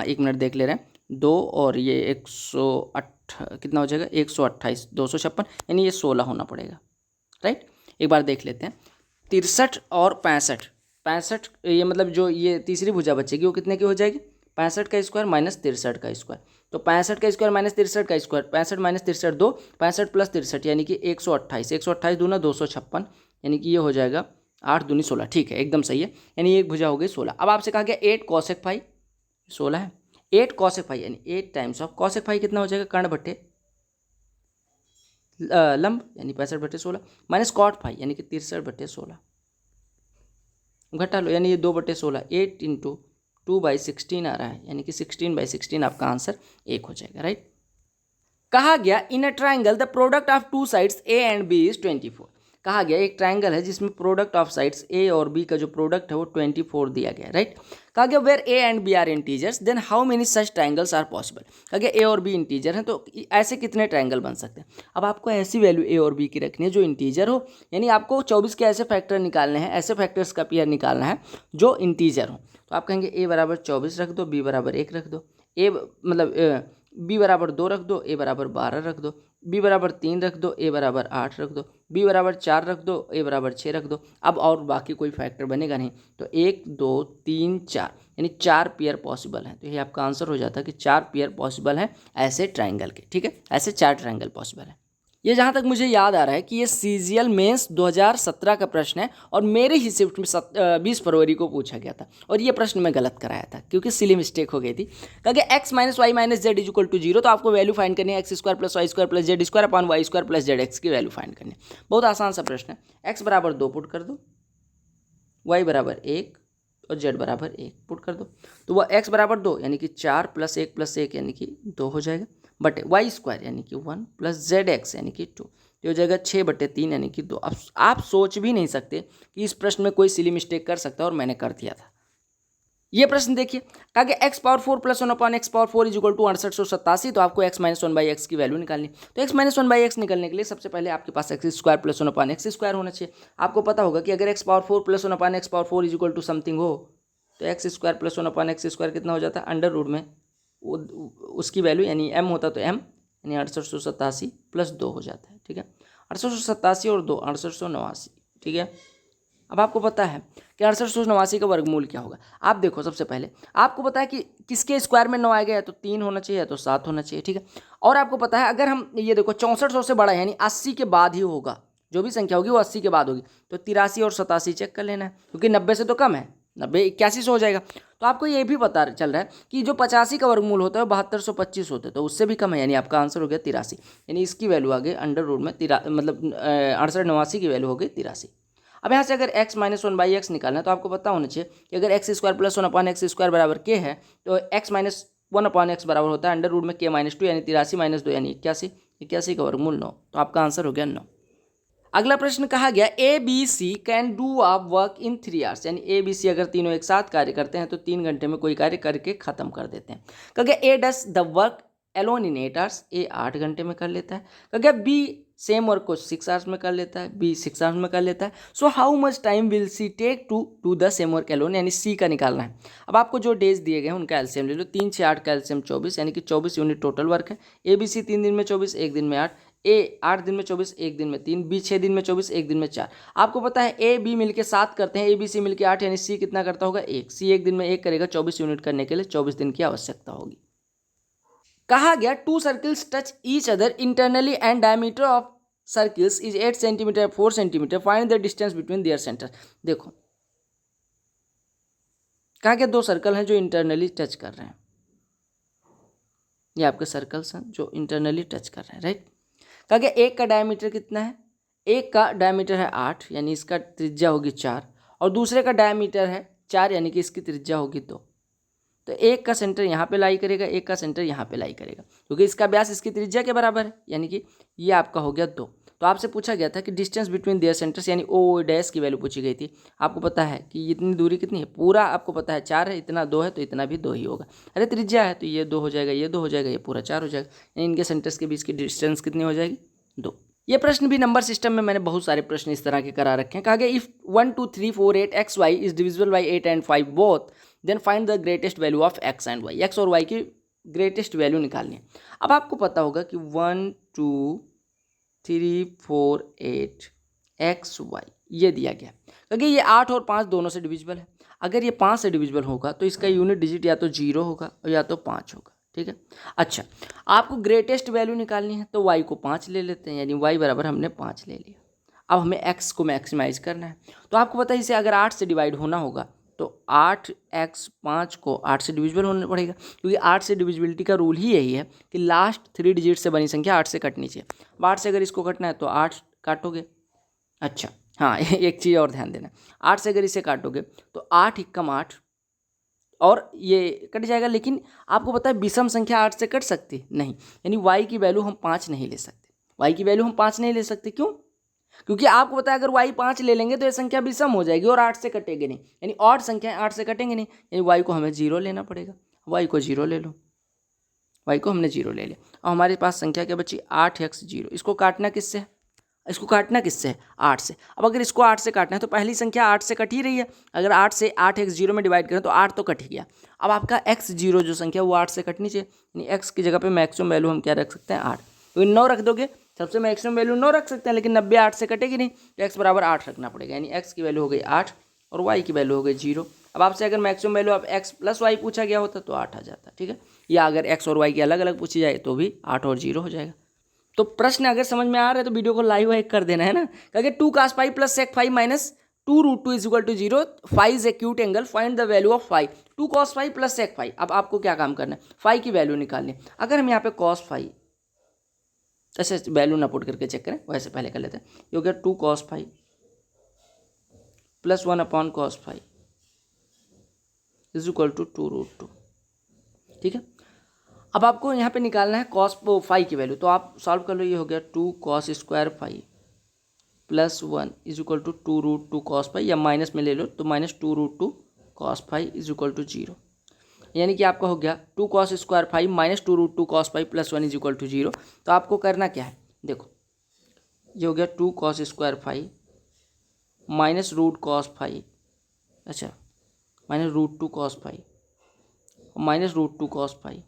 1 मिनट देख ले रहे हैं, 2 और ये 108 कितना हो जाएगा 128, 256, यानी ये 16 होना पड़ेगा, राइट। एक बार देख लेते हैं 63 और 65, ये मतलब जो ये तीसरी भुजा बचेगी वो कितने की हो जाएगी 65 का स्क्वायर - 63 का स्क्वायर। तो 65 का स्क्वायर - 63 का स्क्वायर, 65 - 63 2, 65 + 63 यानी कि 128, 128 दूना 256, यानी कि ये हो जाएगा 8 दूनी 16, ठीक है एकदम सही है। यानी एक भुजा हो गई 16। अब आपसे कहा गया 8 cosec फाई 16 है, 8 cosec फाई यानी 8 टाइम्स ऑफ cosec फाई कितना हो जाएगा कर्ण/लंब, यानी 65/16 - cot फाई यानी कि 63/16, घटा लो, यानी ये 2/16, 8 × 2/16 आ रहा है, यानी कि 16/16 आपका आंसर 1 हो जाएगा, राइट। कहा गया in a triangle the product of 2 sides A and B is 24। कहा गया एक ट्राइंगल है जिसमें प्रोडक्ट ऑफ साइड्स ए और बी का जो प्रोडक्ट है वो 24 दिया गया, राइट। कहा गया where A and B are integers then how many such triangles are possible. कहा गया ए और बी इंटीजर हैं तो ऐसे कितने ट्राइंगल बन सकते हैं। अब आपको ऐसी वैल्यू ए और बी की रखनी है जो इंटीजर हो, यानी आपको 24 के ऐसे फैक्टर निकालने हैं, ऐसे फैक्टर्स का पेयर निकालना है जो इंटीजर हो। तो आप कहेंगे ए बराबर 24 रख दो, बी बराबर 1 रख दो, बी बराबर 2 रख दो, ए बराबर 12 रख दो, बी बराबर 3 रख दो, ए बराबर 8 रख दो, बी बराबर 4 रख दो, ए बराबर 6 रख दो। अब और बाकी कोई फैक्टर बनेगा नहीं, तो 1 2 3 4 यानी 4 पेयर पॉसिबल हैं। तो ये आपका आंसर हो जाता है कि 4 पेयर पॉसिबल हैं ऐसे ट्राइंगल के, ठीक है, ऐसे 4 ट्राइंगल पॉसिबल हैं। ये जहाँ तक मुझे याद आ रहा है कि ये सीजीएल मेंस 2017 का प्रश्न है और मेरे ही शिफ्ट में 20 फरवरी को पूछा गया था और ये प्रश्न मैं गलत कराया था क्योंकि सिली मिस्टेक हो गई थी। क्योंकि x minus Y minus Z is equal to 0, तो आपको वैल्यू फाइंड करनी है x square plus Y square plus Z square upon Y square plus Z X की वैल्यू फाइंड करनी है। बहुत आसान सा प्रश्न है। x बराबर 2 पुट कर दो, y बराबर 1 और z बराबर 1 पुट कर दो, तो वह x बराबर 2 यानी कि 4 प्लस 1 प्लस 1 यानी कि 2 हो जाएगा, बटे वाई स्क्वायर यानी कि 1 प्लस जेड एक्स यानी कि 2, तो हो जाएगा 6/3 यानी कि 2। अब आप सोच भी नहीं सकते कि इस प्रश्न में कोई सिली मिस्टेक कर सकता है और मैंने कर दिया था। ये प्रश्न देखिए, कहा कि x power 4 plus 1 upon x power 4 is equal to 6887, तो आपको x माइनस 1/x की वैल्यू निकालनी। तो x माइनस 1/x निकलने के लिए सबसे पहले आपके पास x square plus 1 upon x square होना चाहिए। आपको पता होगा कि अगर x power 4 plus 1 upon x power 4 is equal to something हो तो x square plus 1 upon x square कितना हो जाता है, अंडर रूट में उसकी वैल्यू यानी m होता तो m यानी 6887 प्लस 2 हो जाता है, ठीक है। 6887 और 2 6889, ठीक है। अब आपको पता है कि 6889 का वर्गमूल क्या होगा। आप देखो, सबसे पहले आपको पता है कि किसके स्क्वायर में 9 आएगा, या तो 3 होना चाहिए या तो 7 होना चाहिए, ठीक है। और आपको पता है अगर हम ये देखो 6400 से बड़ा है यानी 80 के बाद ही होगा, जो भी संख्या होगी वो 80 के बाद होगी, तो 83 और 87 चेक कर लेना है क्योंकि 90 से तो कम है, 90 81 से हो जाएगा। तो आपको ये भी पता चल रहा है कि जो 85 का वर्गमूल होता है वो 7225 होता है, तो उससे भी कम है, यानी आपका आंसर हो गया 83, यानी इसकी वैल्यू आ गई अंडर रूट में मतलब 6889 की वैल्यू हो गई 83। अब यहाँ से अगर x माइनस 1/x निकालना है तो आपको पता होना चाहिए कि अगर x square plus 1 upon x square बराबर k है तो x माइनस 1 अपॉन एक्स बराबर होता है अंडर रूट में k माइनस 2 यानी 83 माइनस 2 यानी 81, 81 का वर्गमूल 9, तो आपका आंसर हो गया 9। अगला प्रश्न कहा गया ABC can do a work in 3 hours, यानी ABC अगर तीनों एक साथ कार्य करते हैं तो 3 घंटे में कोई कार्य करके खत्म कर देते हैं। कहा A does the work alone in 8 hours, A 8 घंटे में कर लेता है। कहा B सेम वर्क को 6 आवर्स में कर लेता है, B 6 आवर्स में कर लेता है। So how much time will C take to do the same work alone, यानी C का निकालना है। अब आपको जो डेज दिए गए हैं उनका एलसीएम ले लो, 3 6 8 का एलसीएम 24 यानी कि 24 यूनिट टोटल वर्क है। ABC 3 दिन में 24, 1 दिन में 8, A 8 दिन में 24, 1 दिन में 3, B 6 दिन में 24, 1 दिन में 4। आपको पता है A B मिलके 7 करते हैं, ABC मिलके 8, यानी C कितना करता होगा 1, C 1 दिन में 1 करेगा, 24 यूनिट करने के लिए 24 दिन की आवश्यकता होगी। कहा गया 2 circles touch each other internally and diameter of circles is 8 centimetre 4 centimetre, find the distance between their centre. देखो, कहा गया 2 सर्कल हैं जो इंटरनली टच कर रहे हैं, ये आपके सर्कल्स हैं जो इंटरनली टच कर रहे हैं, राइट। कहा गया एक का डायमीटर कितना है, एक का डायमीटर है 8 यानी इसका त्रिज्या होगी 4, और दूसरे का डायमीटर है 4 यानी कि इसकी त्रिज्या होगी 2। तो एक का सेंटर यहाँ पे लाई करेगा, एक का सेंटर यहाँ पे लाई करेगा, क्योंकि इसका व्यास इसकी त्रिज्या के बराबर है, यानी कि ये आपका हो गया 2। तो आपसे पूछा गया था कि डिस्टेंस बिटवीन देयर सेंटर्स यानी ओ डैश की वैल्यू पूछी गई थी। आपको पता है कि इतनी दूरी कितनी है, पूरा आपको पता है 4 है, इतना 2 है तो इतना भी 2 ही होगा। अरे त्रिज्या है तो ये 2 हो जाएगा, ये 2 हो जाएगा, ये पूरा 4 हो जाएगा, यानी इनके सेंटर्स के बीच की डिस्टेंस कितनी हो जाएगी 2। ये प्रश्न भी नंबर सिस्टम में मैंने बहुत सारे प्रश्न इस तरह के करा रखे हैं। कहा गया if 1 2 3 4 8 X Y is divisible by 8 and 5 both then find the greatest value of X and Y, X और वाई की ग्रेटेस्ट वैल्यू निकालनी है। अब आपको पता होगा कि 1 2 3 4 8 एक्स वाई ये दिया गया, क्योंकि ये 8 और 5 दोनों से डिविजिबल है। अगर ये 5 से डिविजिबल होगा तो इसका यूनिट डिजिट या तो 0 होगा और या तो 5 होगा, ठीक है। अच्छा, आपको ग्रेटेस्ट वैल्यू निकालनी है तो y को 5 ले लेते हैं, यानी y बराबर हमने 5 ले लिया। अब हमें x को मैक्सिमाइज करना है, तो आपको पता है इसे अगर 8 से डिवाइड होना होगा तो 8x 5 को 8 से डिविजिबल होना पड़ेगा, क्योंकि 8 से डिविजिबिलिटी का रूल ही यही है कि लास्ट 3 डिजिट से बनी संख्या 8 से कटनी चाहिए। अब 8 से अगर इसको कटना है तो 8 काटोगे। अच्छा हाँ, एक चीज़ और ध्यान देना, 8 से अगर इसे काटोगे तो 8 एकम 8 और ये कट जाएगा, लेकिन आपको पता है विषम संख्या 8 से कट सकती नहीं, यानी y की वैल्यू हम 5 नहीं ले सकते। y की वैल्यू हम 5 नहीं ले सकते, क्यों? क्योंकि आपको पता है अगर y 5 ले लेंगे तो ये संख्या विषम हो जाएगी और 8 से कटेगी नहीं, यानी ऑड संख्या 8 से कटेंगे नहीं, यानी y को हमें 0 लेना पड़ेगा। y को 0 ले लो, y को हमने 0 ले लिया। और हमारे पास संख्या क्या बची 8x 0। इसको काटना किससे है, इसको काटना किससे है 8 से। अब अगर इसको 8 से काटना है तो पहली संख्या 8 से कट ही रही है, अगर 8 से 8x 0 में डिवाइड करें तो 8 तो कट ही गया। अब आपका x 0 जो संख्या वो 8 से कटनी चाहिए, यानी x की जगह पे मैक्सिमम वैल्यू हम क्या रख सकते हैं 8, क्योंकि 9 रख दोगे, सबसे मैक्सिमम वैल्यू 9 रख सकते हैं, लेकिन 90 8 से कटेगी नहीं, तो x बराबर 8 रखना पड़ेगा, यानी x की वैल्यू हो गई 8 और y की वैल्यू हो गई 0। अब आपसे अगर मैक्सिमम वैल्यू आप x प्लस वाई पूछा गया होता तो 8 आ जाता, ठीक है। या अगर x और y की अलग अलग पूछी जाए तो भी 8 और 0 हो जाएगा। तो प्रश्न अगर समझ में आ रहा है तो वीडियो को लाइव एक कर देना है ना। क्योंकि 2 cos phi plus sec phi minus 2 root 2 is equal to 0, phi is acute angle, find the value of phi. 2 cos phi plus sec phi. अब आपको क्या काम करना है, फाई की वैल्यू निकालनी। अगर हम यहाँ पे cos फाई, ऐसे वैल्यू ना पुट करके चेक करें, वैसे पहले कर लेते हैं। ये हो गया 2 cos phi plus 1 upon cos phi is equal to 2 root 2, ठीक है। अब आपको यहाँ पे निकालना है cos फाई की वैल्यू, तो आप सॉल्व कर लो। ये हो गया 2 cos square phi plus 1 is equal to 2 root 2 cos phi, या माइनस में ले लो तो minus 2 root 2 cos phi is equal to 0। यानी कि आपका हो गया 2 cos square phi minus 2 root 2 cos phi plus 1 is equal to 0। तो आपको करना क्या है, देखो ये हो गया 2 cos square phi minus root cos phi, अच्छा minus root 2 cos phi minus root 2 cos phi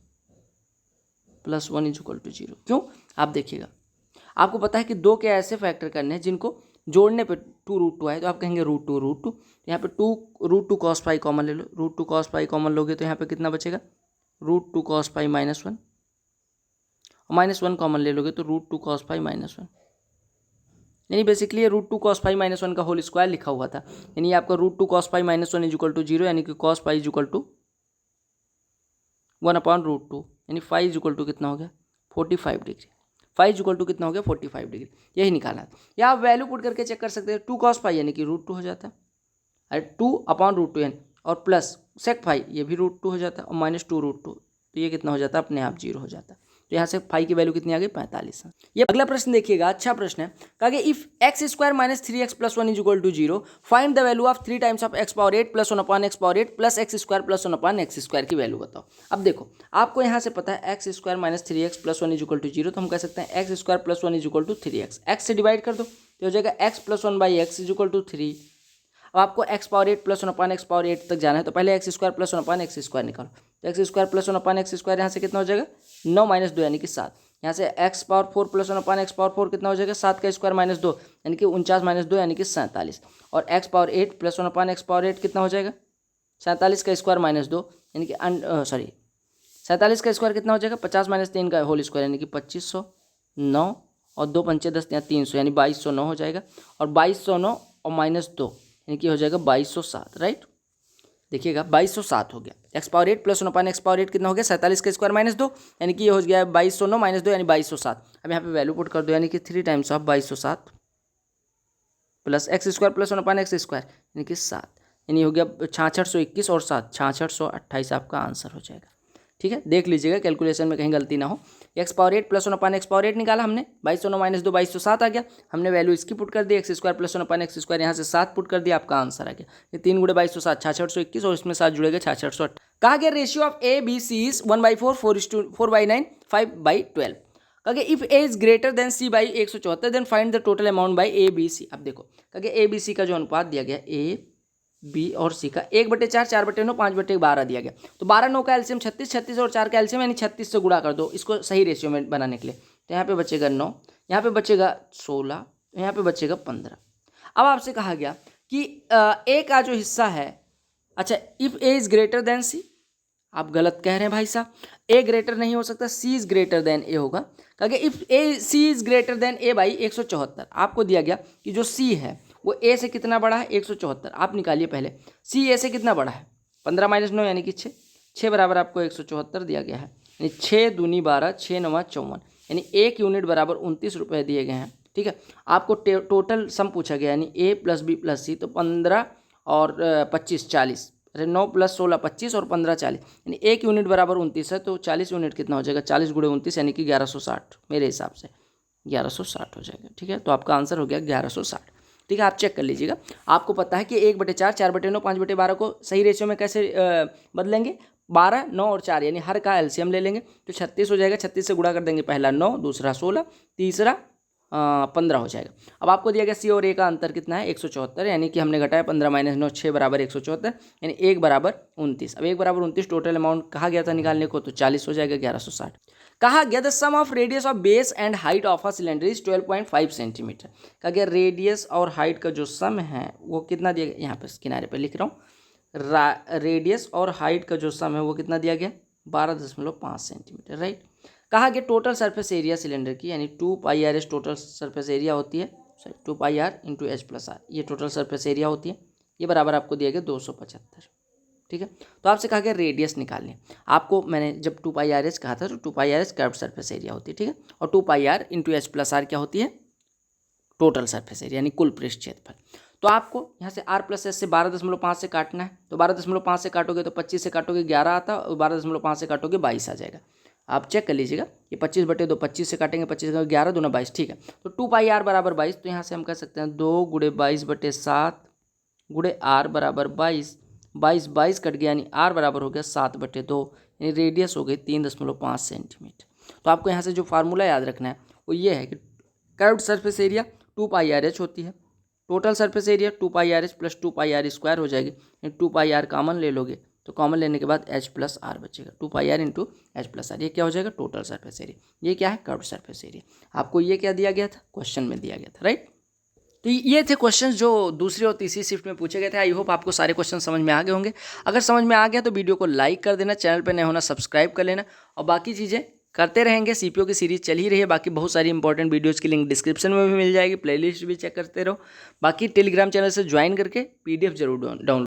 plus 1 is equal to 0। क्यों, आप देखिएगा, आपको पता है कि दो के ऐसे फैक्टर करने हैं जिनको जोड़ने पे 2 रूट 2 आए, तो आप कहेंगे रूट 2 रूट 2। यहाँ पे 2 रूट 2 cos फाई कॉमन ले लो, रूट 2 cos फाई कॉमन लोगे तो यहाँ पे कितना बचेगा, रूट 2 cos फाई माइनस 1, और माइनस 1 कॉमन ले लोगे तो रूट 2 cos फाई माइनस 1। यानी बेसिकली ये रूट 2 cos फाई माइनस 1 का होल स्क्वायर लिखा हुआ था। यानी आपका root 2 cos phi minus 1 is equal to 0, यानी कि cos phi is equal to 1 upon root 2, यानी फाई इज इक्वल टू कितना हो गया 45 degree. Phi is equal to कितना हो गया 45 डिग्री, यही निकाला। या आप वैल्यू पुट करके चेक कर सकते हैं। 2 cos फाई यानी कि रूट 2 हो जाता है, अरे 2 अपॉन रूट 2 यानी, और प्लस सेक फाई ये भी रूट 2 हो जाता है, और माइनस 2 रूट 2, तो ये कितना हो जाता है अपने आप 0 हो जाता है। तो यहाँ से फाई की वैल्यू कितनी आ गई 45। ये अगला प्रश्न देखिएगा, अच्छा प्रश्न है। कहा कि if x square minus 3x plus 1 is equal to 0, find the value of 3 times of x power 8 plus 1 upon x power 8 plus x square plus 1 upon x square की वैल्यू बताओ। अब देखो, आपको यहाँ से पता है x square minus 3x plus 1 is equal to 0, तो हम कह सकते हैं x square plus 1 is equal to 3x। X से डिवाइड कर दो तो हो जाएगा x plus 1 by x is equal to 3। अब आपको x power 8 plus 1 upon x power 8 तक जाना है, तो पहले x square plus 1 upon x square निकालो। तो x square plus 1 upon x square यहाँ से कितना हो जाएगा 9 माइनस 2 यानी कि 7। यहाँ से x power 4 plus 1 upon x power 4 कितना हो जाएगा 7 का स्क्वायर माइनस 2 यानी कि 49 माइनस 2 यानी कि 47। और x power 8 plus 1 upon x power 8 कितना हो जाएगा 47 का स्क्वायर माइनस 2 यानी कि 47 का स्क्वायर कितना हो जाएगा 50 माइनस 3 का होल स्क्वायर यानी कि 2509, और 2 पंचे 10 या 300 यानी 2209 हो जाएगा। और 2209 और माइनस 2 यानी कि हो जाएगा 2207, राइट। देखिएगा 2207 हो गया। X power 8 plus 1 upon x power 8 कितना हो गया 47 का स्क्वायर माइनस 2 यानी कि ये हो गया 2209 माइनस 2 यानी 2207। अब यहाँ पे वैल्यू पुट कर दो, यानी कि 3 times of 2207 plus x square plus 1 upon x square यानी कि 7, यानी हो गया 6621 और 7 6628 आपका आंसर हो जाएगा। ठीक है, देख लीजिएगा कैलकुलेशन में कहीं गलती ना हो। X power 8 plus 1 upon x power 8 निकाला हमने, 2209 माइनस 2 2207 आ गया। हमने वैल्यू इसकी पुट कर दी, x square plus 1 upon x square यहाँ से 7 पुट कर दिया, आपका आंसर आ गया। ये 3 गुणे 2207 6621 और इसमें 7 जुड़ेगा 6608। कहा गया ratio of A B C is 1/4 4/9 5/12। कहा गया if A is greater than C by 174 then find the total amount by A B C. अब देखो कहा गया ए बी सी का जो अनुपात दिया गया ए बी और सी का 1/4 4/9 5/12 दिया गया। तो 12 9 का एलसीएम 36, 36 और 4 का एलसीएम यानी 36 से गुणा कर दो इसको सही रेशियो में बनाने के लिए। तो यहाँ पे बचेगा 9, यहाँ पे बचेगा 16, यहाँ पे बचेगा 15। अब आपसे कहा गया कि ए का जो हिस्सा है, अच्छा if A is greater than C, आप गलत कह रहे हैं भाई साहब, ए ग्रेटर नहीं हो सकता, C is greater than A होगा। कहा गया if A C is greater than A by 174। आपको दिया गया कि जो सी है वो ए से कितना बड़ा है 174, आप निकालिए पहले। सी ए से कितना बड़ा है 15 माइनस 9 यानी कि 6, 6 बराबर आपको 174 दिया गया है, यानी 6 दूनी 12 6 9 54, यानी 1 यूनिट बराबर 29 रुपये दिए गए हैं। ठीक है, आपको टोटल सम पूछा गया यानी ए प्लस बी प्लस सी, तो 15 और 25 40, अरे 9 प्लस 16 25 और 15 40, यानी 1 यूनिट बराबर 29 है, तो 40 यूनिट कितना हो जाएगा 40 गुणे 29 यानी कि 1160, मेरे हिसाब से 1160 हो जाएगा। ठीक है, तो आपका आंसर हो गया 1160। ठीक है, आप चेक कर लीजिएगा। आपको पता है कि 1/4 4/9 5/12 को सही रेशियो में कैसे बदलेंगे, 12 9 और 4 यानी हर का एलसीएम ले लेंगे, तो 36 हो जाएगा। 36 से गुणा कर देंगे, पहला 9 दूसरा 16 तीसरा 15 हो जाएगा। अब आपको दिया गया सी और ए का अंतर कितना है 174, यानी कि हमने घटाया 15 - 9 6 बराबर 174, यानी 1 बराबर 29। अब 1 बराबर 29 टोटल अमाउंट कहा गया था निकालने को, तो 40 हो जाएगा 1160। कहा गया the sum of radius of base and height of a cylinder is 12.5 centimetre. कहा गया रेडियस और हाइट का जो सम है वो कितना दिया गया, यहाँ पे किनारे पे लिख रहा हूँ, रेडियस और हाइट का जो सम है वो कितना दिया गया 12.5 सेंटीमीटर, राइट। कहा गया टोटल सरफेस एरिया सिलेंडर की, यानी 2πr टोटल सरफेस एरिया होती है, सॉरी 2πr × h+r, ये टोटल सरफेस एरिया होती है, ये बराबर आपको दिया गया 275, ठीक है। तो आपसे कहा गया रेडियस निकालने, आपको मैंने जब 2πr कहा था तो 2πr कर्व्ड सरफेस एरिया होती है, ठीक है, और 2πr × h+r क्या होती है टोटल सरफेस एरिया, यानी कुल पृष्ठ क्षेत्रफल। तो आपको यहाँ से r+s से 12.5 से काटना है, तो 12.5 से काटोगे तो 25 से काटोगे 11 आता, और 12.5 से काटोगे 22 आ जाएगा। आप चेक कर लीजिएगा, ये 25/2 25 से काटेंगे, 25 का 11 दूना 22, ठीक है। तो 2πr बराबर 22, तो यहाँ से हम कह सकते हैं 2 × 22/7 × r बराबर 22, 22 कट गया, यानी r बराबर हो गया 7/2, यानी रेडियस हो गई 3.5 सेंटीमीटर। तो आपको यहाँ से जो फार्मूला याद रखना है वो ये है कि कर्व्ड सरफेस एरिया 2πrh होती है, total surface area 2πrh + 2πr² हो जाएगी, 2πr कॉमन ले लोगे तो कॉमन लेने के बाद h+r बचेगा, 2πr × h+r, ये क्या हो जाएगा टोटल सरफेस एरिया। ये क्या है कर्व्ड सरफेस एरिया। आपको ये क्या दिया गया था क्वेश्चन में दिया गया था, राइट। तो ये थे क्वेश्चंस जो दूसरी और तीसरी शिफ्ट में पूछे गए थे। आई होप आपको सारे क्वेश्चन समझ में आ गए होंगे। अगर समझ में आ गया तो वीडियो को लाइक कर देना, चैनल पर नए होना सब्सक्राइब कर लेना, और बाकी चीज़ें करते रहेंगे। सीपीओ की सीरीज चल ही रही है, बाकी बहुत सारी इंपॉर्टेंट वीडियोज़ की लिंक डिस्क्रिप्शन में भी मिल जाएगी, प्लेलिस्ट भी चेक करते रहो। बाकी टेलीग्राम चैनल से ज्वाइन करके PDF जरूर डाउनलोड